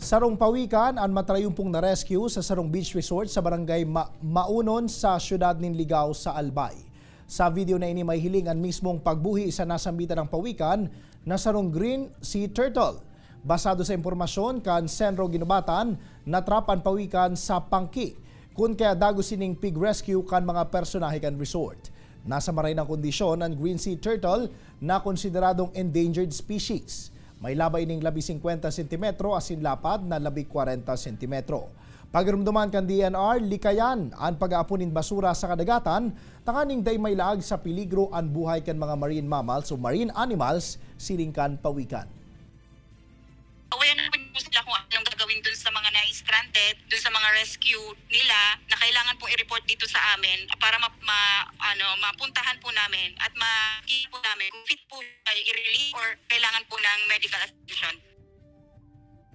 Sarong Pawikan ang matrayumpong na rescue sa Sarong Beach Resort sa barangay Maunon sa siyudad ng Ligao sa Albay. Sa video na ini may hiling ang mismong pagbuhi sa nasambitan ng pawikan na Sarong Green Sea Turtle. Basado sa impormasyon kan Senro Ginubatan, natrapan pawikan sa Pangki kun kaya dago sining pig rescue kan mga personahe kan resort. Nasa maray ng kondisyon ang Green Sea Turtle na konsideradong endangered species. May labay ning 50 cm asin lapad na 40 cm. Pagirumduman kan DNR, likayan ang pag-aapunin basura sa kadagatan, takaning day may laag sa peligro ang buhay kan mga marine mammals o marine animals siling kan pawikan. Aware naman po sila kung anong gagawin dun sa mga na-stranded, dun sa mga rescue nila na kailangan po i-report dito sa amin para mapuntahan po namin at makikita po namin kung fit po i-relieve or kailangan po ng medical attention.